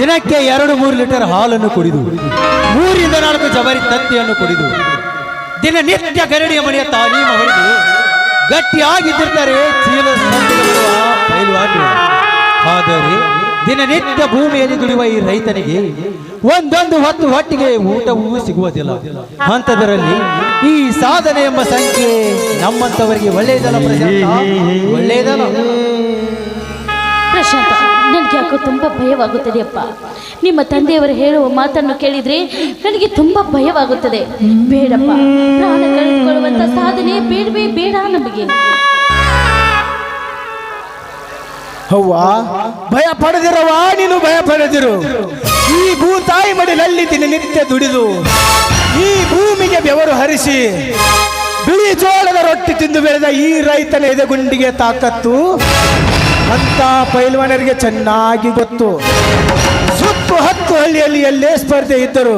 ದಿನಕ್ಕೆ 2-3 ಲೀಟರ್ ಹಾಲನ್ನು ಕುಡಿದು 3-4 ಜವಾರಿ ತತ್ತಿಯನ್ನು ಕುಡಿದು ದಿನನಿತ್ಯ ಗರಡಿಯ ಮನೆಯ ತಾಲೀಮ ಹೊಡೆದು ಗಟ್ಟಿಯಾಗಿದ್ದಿರ್ತಾರೆ ಚೀಲ ಸಂತೆಗೆ ಬರುವ ಪೈಲ್ವಾನರು. ಆದರೆ ದಿನನಿತ್ಯ ಭೂಮಿಯಲ್ಲಿ ದುಡಿಯುವ ಈ ರೈತನಿಗೆ ಒಂದೊಂದು ಹೊತ್ತು ಹೊಟ್ಟಿಗೆ ಊಟವೂ ಸಿಗುವುದಿಲ್ಲ. ಅಂಥದರಲ್ಲಿ ಈ ಸಾಧನೆ ಎಂಬ ಸಂಖ್ಯೆ ನಮ್ಮಂತವರಿಗೆ ಒಳ್ಳೆಯದಲ್ಲ ಪ್ರಶಾಂತ, ಒಳ್ಳೆಯದಲ್ಲ. ಪ್ರಶಾಂತ, ನನಗೆ ಯಾಕೋ ತುಂಬ ಭಯವಾಗುತ್ತದೆಯಪ್ಪ. ನಿಮ್ಮ ತಂದೆಯವರು ಹೇಳುವ ಮಾತನ್ನು ಕೇಳಿದ್ರೆ ನನಗೆ ತುಂಬ ಭಯವಾಗುತ್ತದೆ. ಬೇಡಪ್ಪ, ಪ್ರಾಣ ಕಳೆದುಕೊಳ್ಳುವಂತ ಸಾಧನೆ ಬೇಡವೇ ಬೇಡ ನಮಗೆ. ಅವ್ವ, ಭಯ ಪಡೆದಿರವ, ನೀನು ಭಯ ಪಡೆದಿರು. ಈ ಭೂತಾಯಿ ಮಡಿಲಲ್ಲಿ ದಿನನಿತ್ಯ ದುಡಿದು ಈ ಭೂಮಿಗೆ ಬೆವರು ಹರಿಸಿ ಬಿಳಿ ಜೋಳದ ರೊಟ್ಟಿ ತಿಂದು ಬೆಳೆದ ಈ ರೈತನ ಎದೆಗುಂಡಿಗೆ ತಾಕತ್ತು ಅಂತ ಪೈಲ್ವಾನರಿಗೆ ಚೆನ್ನಾಗಿ ಗೊತ್ತು. ಸುತ್ತು 10 ಹಳ್ಳಿಯಲ್ಲಿ ಎಲ್ಲೇ ಸ್ಪರ್ಧೆ ಇದ್ದರು